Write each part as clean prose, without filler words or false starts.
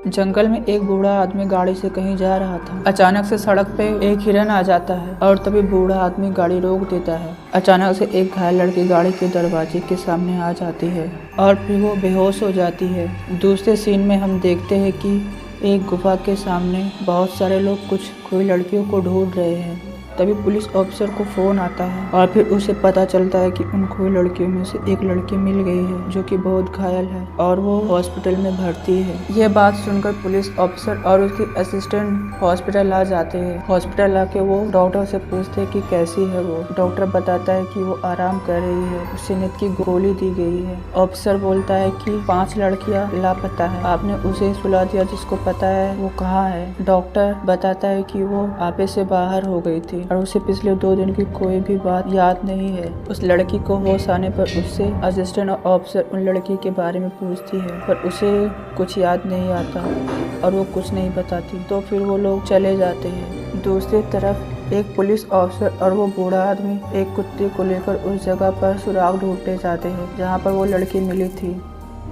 जंगल में एक बूढ़ा आदमी गाड़ी से कहीं जा रहा था। अचानक से सड़क पे एक हिरन आ जाता है और तभी बूढ़ा आदमी गाड़ी रोक देता है। अचानक से एक घायल लड़की गाड़ी के दरवाजे के सामने आ जाती है और फिर वो बेहोश हो जाती है। दूसरे सीन में हम देखते हैं कि एक गुफा के सामने बहुत सारे लोग कुछ खोई लड़कियों को ढूंढ रहे हैं। तभी पुलिस ऑफिसर को फोन आता है और फिर उसे पता चलता है कि उन खोई लड़कियों में से एक लड़की मिल गई है जो कि बहुत घायल है और वो हॉस्पिटल में भर्ती है। यह बात सुनकर पुलिस ऑफिसर और उसकी असिस्टेंट हॉस्पिटल आ जाते हैं। हॉस्पिटल आके वो डॉक्टर से पूछते हैं कि कैसी है वो। डॉक्टर बताता है कि वो आराम कर रही है, उसे नींद की गोली दी गई है। ऑफिसर बोलता है कि 5 लड़कियां लापता है, आपने उसे सुला दिया, जिसको पता है वो कहाँ है। डॉक्टर बताता है कि वो आपे से बाहर हो गई थी और उसे पिछले 2 दिन की कोई भी बात याद नहीं है। उस लड़की को होश आने पर उससे असिस्टेंट ऑफिसर उन लड़की के बारे में पूछती है पर उसे कुछ याद नहीं आता और वो कुछ नहीं बताती। तो फिर वो लोग चले जाते हैं। दूसरी तरफ एक पुलिस ऑफिसर और वो बूढ़ा आदमी एक कुत्ते को लेकर उस जगह पर सुराग ढूंढते जाते हैं जहाँ पर वो लड़की मिली थी।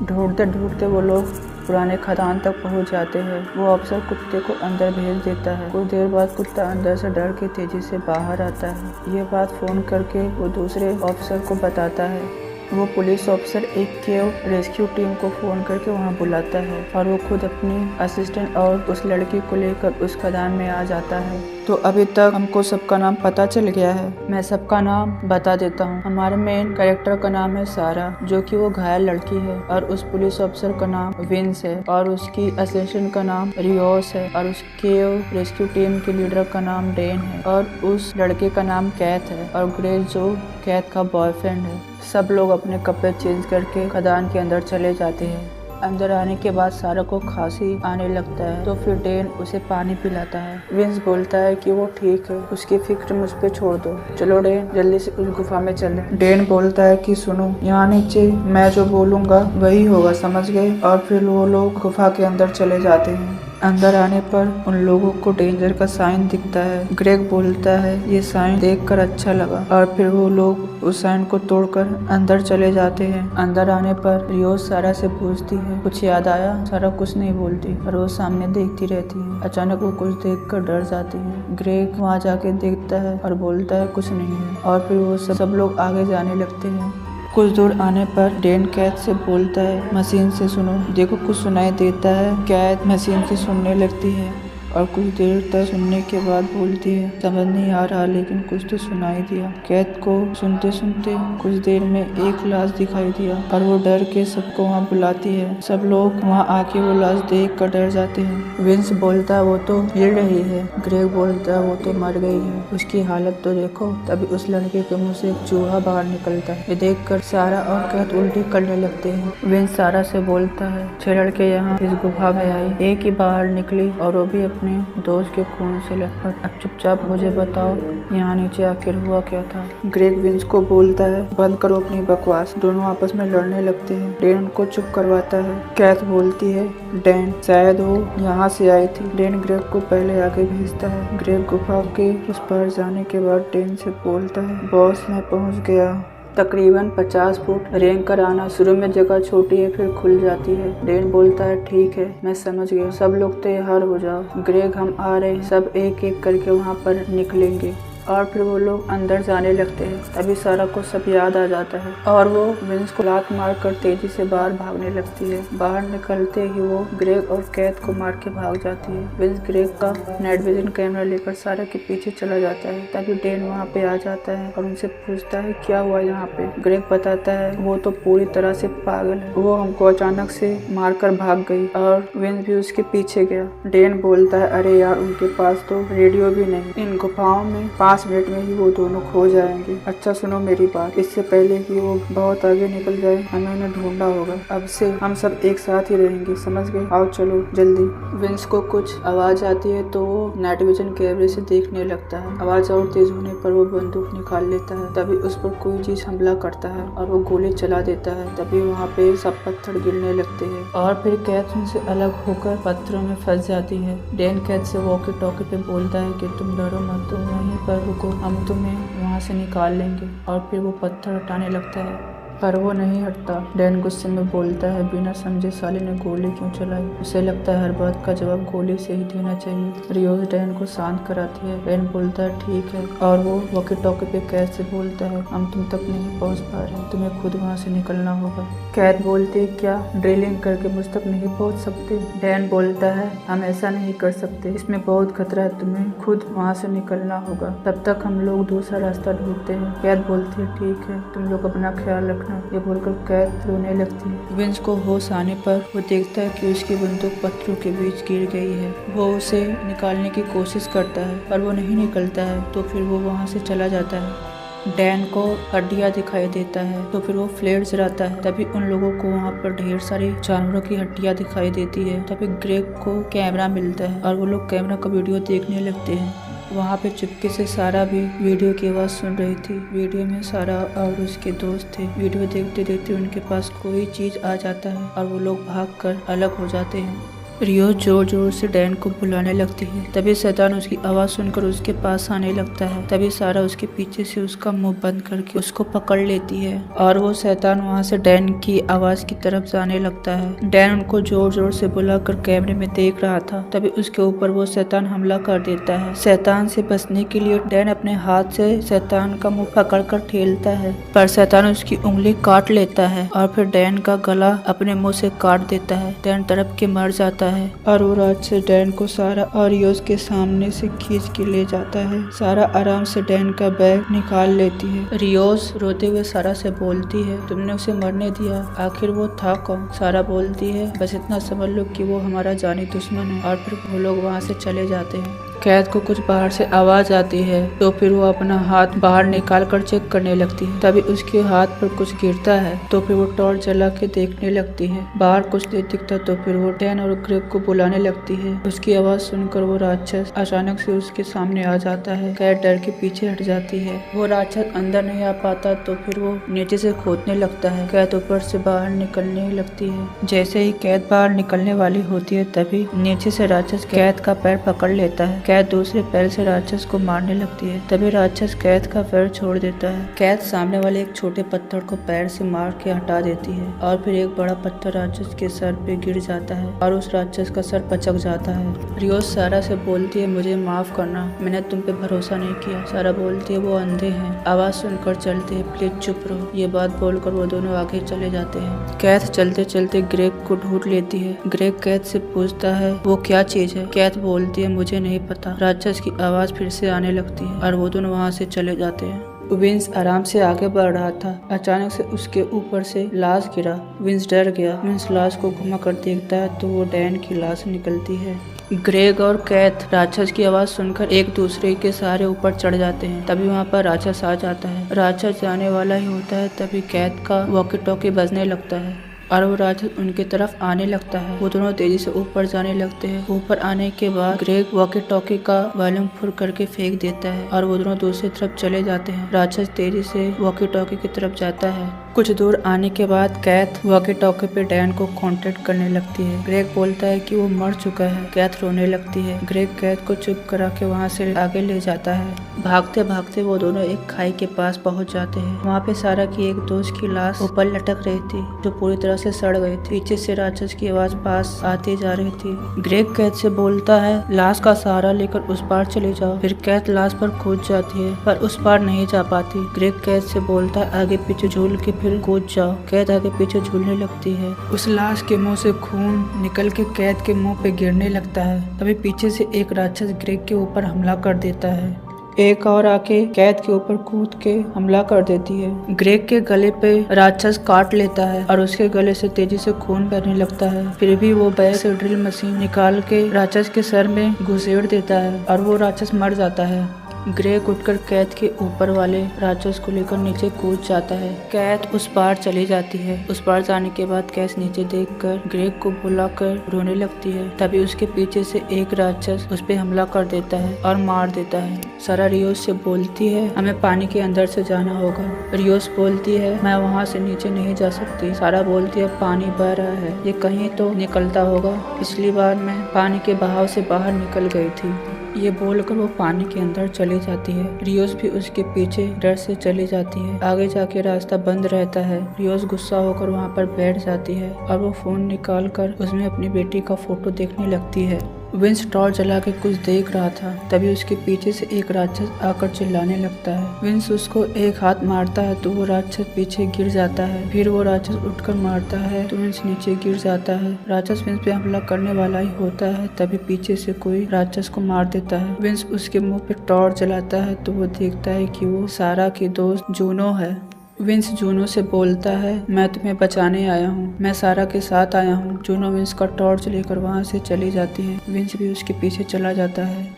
ढूंढते ढूंढते वो लोग पुराने खदान तक पहुंच जाते हैं। वो अफसर कुत्ते को अंदर भेज देता है। कुछ देर बाद कुत्ता अंदर से डर के तेजी से बाहर आता है। ये बात फोन करके वो दूसरे ऑफिसर को बताता है। वो पुलिस ऑफिसर एक केव रेस्क्यू टीम को फोन करके वहाँ बुलाता है और वो खुद अपनी असिस्टेंट और उस लड़की को लेकर उस खदान में आ जाता है। तो अभी तक हमको सबका नाम पता चल गया है। मैं सबका नाम बता देता हूँ। हमारे मेन कैरेक्टर का नाम है सारा, जो कि वो घायल लड़की है, और उस पुलिस ऑफिसर का नाम विंस है, और उसकी असिस्टेंट का नाम रियोस है, और उस केव रेस्क्यू टीम के लीडर का नाम डेन है, और उस लड़के का नाम कैथ है, और ग्रेग जो कैथ का बॉयफ्रेंड है। सब लोग अपने कपड़े चेंज करके खदान के अंदर चले जाते हैं। अंदर आने के बाद सारा को खांसी आने लगता है तो फिर डेन उसे पानी पिलाता है। विंस बोलता है कि वो ठीक है, उसकी फिक्र मुझ पे छोड़ दो, चलो डेन जल्दी से उस गुफा में चले। डेन बोलता है कि सुनो, यहाँ नीचे मैं जो बोलूँगा वही होगा, समझ गए? और फिर वो लोग गुफा के अंदर चले जाते हैं। अंदर आने पर उन लोगों को डेंजर का साइन दिखता है। ग्रेग बोलता है ये साइन देखकर अच्छा लगा, और फिर वो लोग उस साइन को तोड़कर अंदर चले जाते हैं। अंदर आने पर रियोस सारा से पूछती है कुछ याद आया? सारा कुछ नहीं बोलती और वो सामने देखती रहती है। अचानक वो कुछ देखकर डर जाती है। ग्रेग वहाँ जाके देखता है और बोलता है कुछ नहीं है, और फिर वो सब लोग आगे जाने लगते हैं। कुछ दूर आने पर डेन कैथ से बोलता है मशीन से सुनो, देखो कुछ सुनाई देता है। कैथ मशीन से सुनने लगती है और कुछ देर तक सुनने के बाद बोलती है समझ नहीं आ रहा, लेकिन कुछ तो सुनाई दिया। कैथ को सुनते सुनते कुछ देर में एक लाश दिखाई दिया और वो डर के सबको वहाँ बुलाती है। सब लोग वहाँ आके वो लाश देख कर डर जाते हैं। विंस बोलता है वो तो हिल रही है। ग्रेग बोलता है वो तो मर गई है, उसकी हालत तो देखो। तभी उस लड़के के मुँह से एक चूहा बाहर निकलता है। ये देख कर सारा और कैथ उल्टी करने लगते हैं। विंस सारा से बोलता है 6 लड़के यहाँ इस गुफा में आई, एक ही बाहर निकली और वो भी अपने दोस्त के खून से लथपथ। अब चुपचाप मुझे बताओ यहाँ नीचे आखिर हुआ क्या था? ग्रेग विंस को बोलता है बंद करो अपनी बकवास। दोनों आपस में लड़ने लगते हैं। डेन उनको चुप करवाता है। कैथ बोलती है डेन शायद वो यहाँ से आई थी। डेन ग्रेग को पहले आगे भेजता है। ग्रेग गुफा के उस पार जाने के बाद डेन से बोलता है बॉस मैं पहुँच गया। तकरीबन 50 फुट रेंग कर आना। शुरू में जगह छोटी है फिर खुल जाती है। डेन बोलता है ठीक है मैं समझ गया, सब लोग तैयार हो जाओ। ग्रेग हम आ रहे हैं। सब एक एक करके वहाँ पर निकलेंगे और फिर वो लोग अंदर जाने लगते हैं। तभी सारा को सब याद आ जाता है और वो विंस को लात मारकर तेजी से बाहर भागने लगती है। बाहर निकलते ही वो ग्रेग और कैथ को मार के भाग जाती है। विंस ग्रेग का नाइट विजन कैमरा लेकर सारा के पीछे चला जाता है। तभी डेन वहाँ पे आ जाता है और उनसे पूछता है क्या हुआ यहाँ पे। ग्रेग बताता है वो तो पूरी तरह से पागल है, वो हमको अचानक से मारकर भाग गई और विंस भी उसके पीछे गया। डेन बोलता है अरे यार उनके पास तो रेडियो भी नहीं, इन गुफाओं में 5 मिनट में ही वो दोनों खो जाएंगे। अच्छा सुनो मेरी बात, इससे पहले कि वो बहुत आगे निकल जाए हमें उन्हें ढूंढना होगा। अब से हम सब एक साथ ही रहेंगे, समझ गए? आओ चलो जल्दी। विंस को कुछ आवाज आती है तो वो नाइट विजन कैमरे से देखने लगता है। आवाज और तेज होने पर वो बंदूक निकाल लेता है। तभी उस पर कोई चीज हमला करता है और वो गोली चला देता है। तभी वहाँ पे सब पत्थर गिरने लगते हैं और फिर कैथ उनसे अलग होकर पत्थरों में फंस जाती है। डेन कैथ से वॉकी टॉकी पे बोलता है कि तुम डरो मत, तुम वहीं पर रुको, हम तुम्हें वहाँ से निकाल लेंगे। और फिर वो पत्थर हटाने लगता है। पर वो नहीं हटता। डैन गुस्से में बोलता है, बिना समझे साले ने गोली क्यों चलाई? उसे लगता है हर बात का जवाब गोली से ही देना चाहिए। रियोज डैन को शांत कराती है। डैन बोलता है ठीक है, और वो वॉकी टॉकी पे कैद से बोलता है, हम तुम तक नहीं पहुंच पा रहे, तुम्हें खुद वहाँ से निकलना होगा। कैद बोलती है, क्या ड्रिलिंग करके मुझ तक नहीं पहुँच सकते? डैन बोलता है, हम ऐसा नहीं कर सकते, इसमें बहुत खतरा है, तुम्हें खुद वहाँ से निकलना होगा, तब तक हम लोग दूसरा रास्ता ढूंढते हैं। कैद बोलती है ठीक है, तुम लोग अपना ख्याल रखना। ये बोलकर कैद रोने लगती है। विंस को होश आने पर वो देखता है कि उसकी बंदूक पत्थरों के बीच गिर गई है। वो उसे निकालने की कोशिश करता है पर वो नहीं निकलता है, तो फिर वो वहाँ से चला जाता है। डैन को हड्डियाँ दिखाई देता है तो फिर वो फ्लेयर जलाता है। तभी उन लोगों को वहाँ पर ढेर सारी जानवरों की हड्डियाँ दिखाई देती है। तभी ग्रेग को कैमरा मिलता है और वो लोग कैमरा का वीडियो देखने लगते हैं। वहाँ पे चुपके से सारा भी वीडियो की आवाज़ सुन रही थी। वीडियो में सारा और उसके दोस्त थे। वीडियो देखते देखते उनके पास कोई चीज़ आ जाता है और वो लोग भागकर अलग हो जाते हैं। रियो जोर जोर से डैन को बुलाने लगती है। तभी शैतान उसकी आवाज़ सुनकर उसके पास आने लगता है। तभी सारा उसके पीछे से उसका मुंह बंद करके उसको पकड़ लेती है और वो शैतान वहाँ से डैन की आवाज़ की तरफ जाने लगता है। डैन उनको जोर जोर से बुलाकर कैमरे में देख रहा था। तभी उसके ऊपर वो शैतान हमला कर देता है। शैतान से बचने के लिए डैन अपने हाथ से शैतान का मुंह पकड़कर ठेलता है, पर शैतान उसकी उंगली काट लेता है और फिर डैन का गला अपने मुंह से काट देता है। डैन तड़प के मर जाता है और वो राक्षस डैन को सारा और रियोज के सामने से खींच के ले जाता है। सारा आराम से डैन का बैग निकाल लेती है। रियोज रोते हुए सारा से बोलती है, तुमने उसे मरने दिया, आखिर वो था कौन? सारा बोलती है, बस इतना समझ लो कि वो हमारा जानी दुश्मन है। और फिर वो लोग वहाँ से चले जाते हैं। कैद को कुछ बाहर से आवाज आती है तो फिर वो अपना हाथ बाहर निकाल कर चेक करने लगती है। तभी उसके हाथ पर कुछ गिरता है तो फिर वो टॉर्च जला के देखने लगती है। बाहर कुछ नहीं दिखता तो फिर वो डैन और ग्रेग को बुलाने लगती है। उसकी आवाज सुनकर वो राक्षस अचानक से उसके सामने आ जाता है। कैद डर के पीछे हट जाती है। वो राक्षस अंदर नहीं आ पाता तो फिर वो नीचे से खोदने लगता है। कैद ऊपर से बाहर निकलने लगती है। जैसे ही कैद बाहर निकलने वाली होती है तभी नीचे से राक्षस कैद का पैर पकड़ लेता है। कैद दूसरे पैर से राक्षस को मारने लगती है। तभी राक्षस कैद का पैर छोड़ देता है। कैद सामने वाले एक छोटे पत्थर को पैर से मार के हटा देती है और फिर एक बड़ा पत्थर राक्षस के सर पे गिर जाता है और उस राक्षस का सर पचक जाता है। रियोज सारा से बोलती है, मुझे माफ करना, मैंने तुम पे भरोसा नहीं किया। सारा बोलती है, वो अंधे हैं, आवाज सुनकर चलते हैं, प्लीज चुप रहो। ये बात बोलकर वो दोनों आगे चले जाते हैं। कैद चलते चलते ग्रेग को ढूंढ लेती है। ग्रेग कैद से पूछता है, वो क्या चीज है? कैद बोलती है, मुझे नहीं पता। राक्षस की आवाज फिर से आने लगती है और वो दोनों वहाँ से चले जाते हैं। विंस आराम से आगे बढ़ रहा था। अचानक से उसके ऊपर से लाश गिरा। विंस डर गया। विंस लाश को घुमा कर देखता है तो वो डैन की लाश निकलती है। ग्रेग और कैथ राक्षस की आवाज सुनकर एक दूसरे के सहारे ऊपर चढ़ जाते हैं। तभी वहाँ पर राक्षस आ जाता है। राक्षस जाने वाला ही होता है तभी कैथ का वॉकी टॉकी बजने लगता है और वो राक्षस उनके तरफ आने लगता है। वो दोनों तेजी से ऊपर जाने लगते हैं। ऊपर आने के बाद ग्रेग वॉकी टॉकी का वॉल्यूम फुल करके फेंक देता है और वो दोनों दूसरी तरफ चले जाते हैं। राक्षस तेजी से वॉकी टॉकी की तरफ जाता है। कुछ दूर आने के बाद कैथ वॉकी टॉकी पे डैन को कांटेक्ट करने लगती है। ग्रेग बोलता है कि वो मर चुका है। कैथ रोने लगती है। ग्रेग कैथ को चुप करा के वहाँ से आगे ले जाता है। भागते भागते वो दोनों एक खाई के पास पहुँच जाते हैं। वहाँ पे सारा की एक दोस्त की लाश ऊपर लटक रही थी जो पूरी तरह से सड़ गई थी। पीछे से राक्षस की आवाज पास आती जा रही थी। ग्रेग कैथ से बोलता है, लाश का सहारा लेकर उस पार चले जाओ। फिर कैथ लाश पर कूद जाती है पर उस पार नहीं जा पाती। ग्रेग कैथ से बोलता है, आगे पीछे झूल के फिर कूद जाओ। कैथ आगे पीछे झूलने लगती है। उस लाश के मुंह से खून निकल के कैथ के मुंह पे गिरने लगता है। तभी पीछे से एक राक्षस ग्रेग के ऊपर हमला कर देता है। एक और आके कैद के ऊपर कूद के हमला कर देती है। ग्रेग के गले पे राक्षस काट लेता है और उसके गले से तेजी से खून बहने लगता है। फिर भी वो बैग से ड्रिल मशीन निकाल के राक्षस के सर में घुसेड़ देता है और वो राक्षस मर जाता है। ग्रेग उठकर कैथ के ऊपर वाले राक्षस को लेकर नीचे कूद जाता है। कैथ उस पार चली जाती है। उस पार जाने के बाद कैथ नीचे देखकर ग्रेग को बुलाकर रोने लगती है। तभी उसके पीछे से एक राक्षस उस पे हमला कर देता है और मार देता है। सारा रियोज से बोलती है, हमें पानी के अंदर से जाना होगा। रियोज बोलती है, मैं वहाँ से नीचे नहीं जा सकती। सारा बोलती है, पानी बह रहा है, ये कहीं तो निकलता होगा, पिछली बार मैं पानी के बहाव से बाहर निकल गई थी। ये बोलकर वो पानी के अंदर चली जाती है। रियोस भी उसके पीछे डर से चली जाती है। आगे जाके रास्ता बंद रहता है। रियोस गुस्सा होकर वहाँ पर बैठ जाती है और वो फोन निकाल कर उसमें अपनी बेटी का फोटो देखने लगती है। विंस टॉर्च जला के कुछ देख रहा था, तभी उसके पीछे से एक राक्षस आकर चिल्लाने लगता है। विंस उसको एक हाथ मारता है तो वो राक्षस पीछे गिर जाता है। फिर वो राक्षस उठकर मारता है तो विंस नीचे गिर जाता है। राक्षस विंस पे हमला करने वाला ही होता है, तभी पीछे से कोई राक्षस को मार देता है। विंस उसके मुंह पे टॉर्च जलाता है तो वो देखता है कि वो सारा की दोस्त जूनो है। विंस जूनो से बोलता है, मैं तुम्हें बचाने आया हूँ, मैं सारा के साथ आया हूँ। जूनो विंस का टॉर्च लेकर वहाँ से चली जाती है। विंस भी उसके पीछे चला जाता है।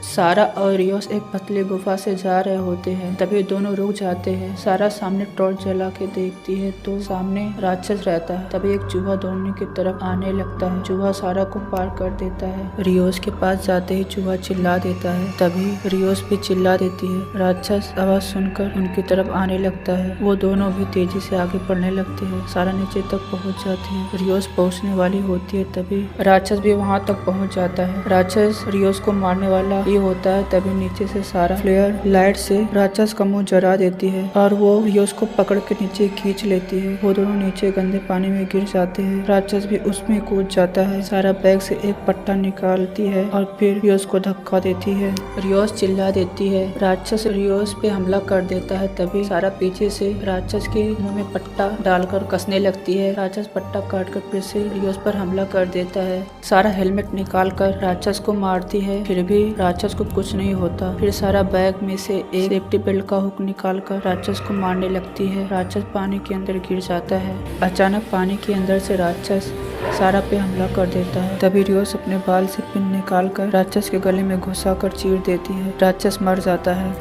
सारा और रियोस एक पतली गुफा से जा रहे होते हैं, तभी दोनों रुक जाते हैं। सारा सामने टॉर्च जला के देखती है तो सामने राक्षस रहता है। तभी एक चूहा दौड़ने की तरफ आने लगता है। चूहा सारा को पार कर देता है। रियोस के पास जाते ही चूहा चिल्ला देता है, तभी रियोस भी चिल्ला देती है। राक्षस आवाज सुनकर उनकी तरफ आने लगता है। वो दोनों भी तेजी से आगे बढ़ने लगते हैं। सारा नीचे तक पहुँच जाती है। रियोस पहुँचने वाली होती है, तभी राक्षस भी वहाँ तक पहुँच जाता है। राक्षस रियोस को मारने वाला होता है, तभी नीचे से सारा फ्लेयर लाइट से राक्षस का मुंह जला देती है और वो रियोस को पकड़ के नीचे खींच लेती है। वो दोनों नीचे गंदे पानी में गिर जाते हैं। राक्षस भी उसमें कूद जाता है। सारा बैग से एक पट्टा निकालती है और फिर रियोस को धक्का देती है। रियोस चिल्ला देती है। राक्षस रियोस पे हमला कर देता है, तभी सारा पीछे से राक्षस के मुंह में पट्टा डालकर कसने लगती है। राक्षस पट्टा काट कर फिर से रियोस पर हमला कर देता है। सारा हेलमेट निकाल कर राक्षस को मारती है, फिर भी राक्षस को कुछ नहीं होता। फिर सारा बैग में से एक सेफ्टी बेल्ट का हुक निकालकर राक्षस को मारने लगती है। राक्षस पानी के अंदर गिर जाता है। अचानक पानी के अंदर से राक्षस सारा पे हमला कर देता है। तभी रियोस अपने बाल से पिन निकालकर राक्षस के गले में घुसाकर चीर देती है। राक्षस मर जाता है।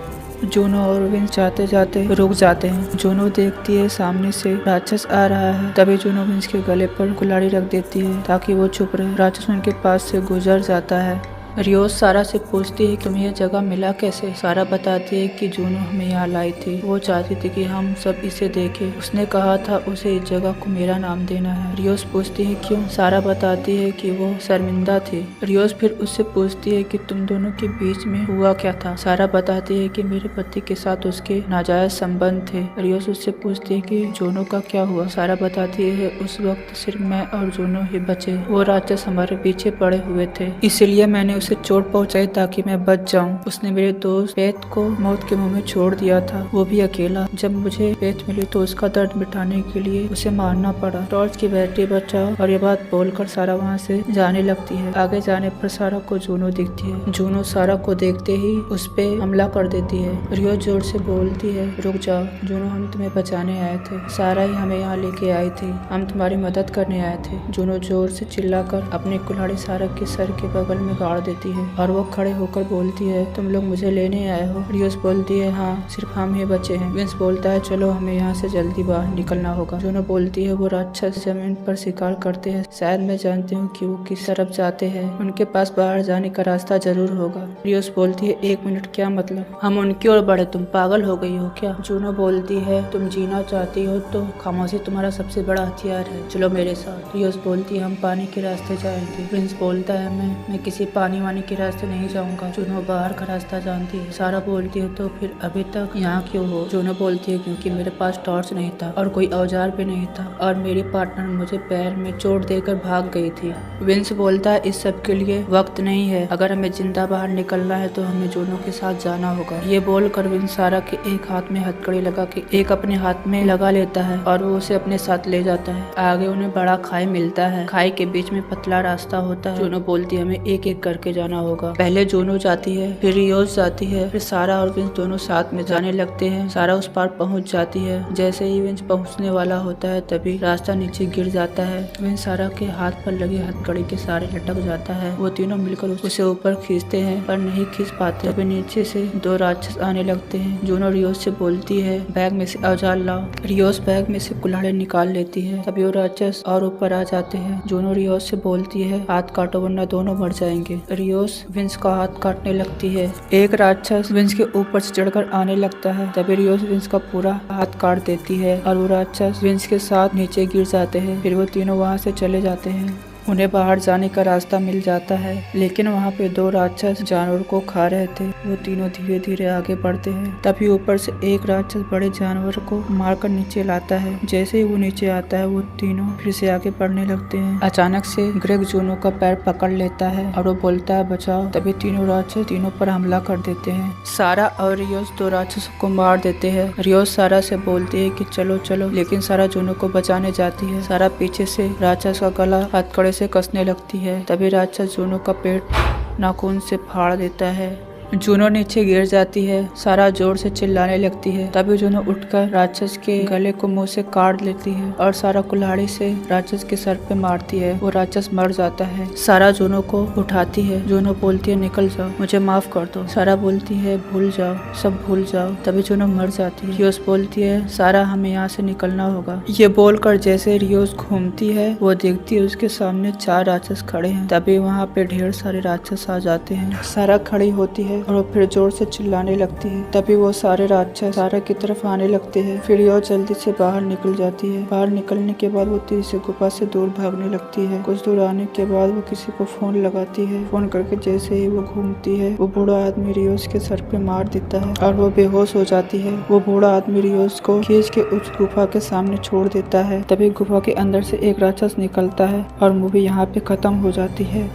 जूनो और विंस जाते जाते रुक जाते हैं। जूनो देखती है सामने से राक्षस आ रहा है, तभी जूनो विंस के गले पर कुल्हाड़ी रख देती है ताकि वो चुप रहे। राक्षस उनके पास से गुजर जाता है। रियोस सारा से पूछती है तुम्हें यह जगह मिला कैसे। सारा बताती है कि जूनो हमें यहाँ लाई थी, वो चाहती थी कि हम सब इसे देखें। उसने कहा था उसे इस जगह को मेरा नाम देना है। रियोस पूछती है क्यों। सारा बताती है कि वो शर्मिंदा थी। रियोस फिर उससे पूछती है कि तुम दोनों के बीच में हुआ क्या था। सारा बताती है कि मेरे पति के साथ उसके नाजायज संबंध थे। रियोस उससे पूछती है कि जूनो का क्या हुआ। सारा बताती है उस वक्त सिर्फ मैं और जूनो ही बचे, वो राक्षस हमारे पीछे पड़े हुए थे, इसलिए मैंने उसे चोट पहुंचाई ताकि मैं बच जाऊं। उसने मेरे दोस्त पेत को मौत के मुंह में छोड़ दिया था, वो भी अकेला। जब मुझे पेत मिली तो उसका दर्द मिटाने के लिए उसे मारना पड़ा। टॉर्च की बैटरी बचाओ। और ये बात बोलकर सारा वहाँ से जाने लगती है। आगे जाने पर सारा को जूनो दिखती है। जूनो सारा को देखते ही उस पे हमला कर देती है। रियो जोर से बोलती है रुक जाओ जूनो, हम तुम्हें बचाने आए थे। सारा ही हमें यहाँ लेके आई थी, हम तुम्हारी मदद करने आए थे। जूनो जोर से चिल्लाकर अपनी कुल्हाड़ी सारा के सर के बगल में गाड़ देती है और वो खड़े होकर बोलती है तुम लोग मुझे लेने आए हो। रियोस बोलती है हाँ, सिर्फ हम ही बचे हैं। विंस बोलता है चलो हमें यहाँ से जल्दी बाहर निकलना होगा। जूनो बोलती है वो राक्षस जमीन पर शिकार करते हैं, शायद मैं जानती हूँ कि वो किस तरफ जाते हैं, उनके पास बाहर जाने का रास्ता जरूर होगा। रियोस बोलती है 1 मिनट, क्या मतलब, हम उनकी ओर बढ़े, तुम पागल हो गई हो क्या। जूनो बोलती है तुम जीना चाहती हो तो खामोशी तुम्हारा सबसे बड़ा हथियार है, चलो मेरे साथ। रियोस बोलती है हम पानी के रास्ते जाएंगे। विंस बोलता है मैं किसी पानी वानी के रास्ते नहीं जाऊंगा। जूनो बाहर का रास्ता जानती है। सारा बोलती है तो फिर अभी तक यहाँ क्यों हो। जूनो बोलती है क्योंकि मेरे पास टॉर्च नहीं था और कोई औजार भी नहीं था और मेरी पार्टनर मुझे पैर में चोट देकर भाग गई थी। विंस बोलता है इस सब के लिए वक्त नहीं है, अगर हमें जिंदा बाहर निकलना है तो हमें जूनो के साथ जाना होगा। ये बोलकर विंस सारा के एक हाथ में हथकड़ी लगा के एक अपने हाथ में लगा लेता है और वो उसे अपने साथ ले जाता है। आगे उन्हें बड़ा खाई मिलता है। खाई के बीच में पतला रास्ता होता है। जूनो बोलती है हमें एक एक करके जाना होगा। पहले जूनो जाती है, फिर रियोस जाती है, फिर सारा और विंस दोनों साथ में जाने लगते हैं। सारा उस पार पहुंच जाती है। जैसे ही विंस पहुंचने वाला होता है तभी रास्ता नीचे गिर जाता है। विंस सारा के हाथ पर लगी हथकड़ी के सारे लटक जाता है। वो तीनों मिलकर उसे ऊपर खींचते हैं पर नहीं खींच पाते। तभी नीचे से 2 राक्षस आने लगते हैं। जूनो रियोस से बोलती है बैग में से औजार लाओ। रियोस बैग में से कुल्हाड़ी निकाल लेती है। तभी वो राक्षस और ऊपर आ जाते हैं। जूनो रियोस से बोलती है हाथ काटो वरना दोनों मर जाएंगे। रियोस विंस का हाथ काटने लगती है। एक राक्षस विंस के ऊपर से चढ़कर आने लगता है। तभी रियोस विंस का पूरा हाथ काट देती है और वो राक्षस विंस के साथ नीचे गिर जाते हैं। फिर वो तीनों वहाँ से चले जाते हैं। उन्हें बाहर जाने का रास्ता मिल जाता है, लेकिन वहाँ पे दो राक्षस जानवर को खा रहे थे। वो तीनों धीरे धीरे आगे बढ़ते हैं। तभी ऊपर से एक राक्षस बड़े जानवर को मारकर नीचे लाता है। जैसे ही वो नीचे आता है वो तीनों फिर से आगे बढ़ने लगते हैं। अचानक से ग्रेग जूनो का पैर पकड़ लेता है और वो बोलता है बचाओ। तभी तीनों राक्षस तीनों पर हमला कर देते हैं। सारा और रियोस दो राक्षसों को मार देते हैं। रियोस सारा से बोलती है कि चलो चलो, लेकिन सारा जूनो को बचाने जाती है। सारा पीछे से राक्षस का गला हथकड़े से कसने लगती है। तभी राक्षस जूनो का पेट नाखून से फाड़ देता है। जूनो नीचे गिर जाती है। सारा जोर से चिल्लाने लगती है। तभी जूनो उठकर राक्षस के गले को मुंह से काट लेती है और सारा कुल्हाड़ी से राक्षस के सर पे मारती है। वो राक्षस मर जाता है। सारा जूनो को उठाती है। जूनो बोलती है निकल जाओ, मुझे माफ कर दो। सारा बोलती है भूल जाओ, सब भूल जाओ। तभी जूनो मर जाती है। रियोस बोलती है सारा हमें यहाँ से निकलना होगा। ये बोलकर जैसे रियोस घूमती है वो देखती है उसके सामने 4 राक्षस खड़े हैं। तभी वहाँ पे ढेर सारे राक्षस आ जाते हैं। सारा खड़ी होती है और वो फिर जोर से चिल्लाने लगती है। तभी वो सारे राक्षस सारा की तरफ आने लगते हैं। फिर यह जल्दी से बाहर निकल जाती है। बाहर निकलने के बाद वो तेजी से गुफा से दूर भागने लगती है। कुछ दूर आने के बाद वो किसी को फोन लगाती है। फोन करके जैसे ही वो घूमती है वो बूढ़ा आदमी रियोस के सर पे मार देता है और वो बेहोश हो जाती है। वो बूढ़ा आदमी रियोस को खींच के उस गुफा के सामने छोड़ देता है। तभी गुफा के अंदर से एक राक्षस निकलता है और मूवी यहाँ पे खत्म हो जाती है।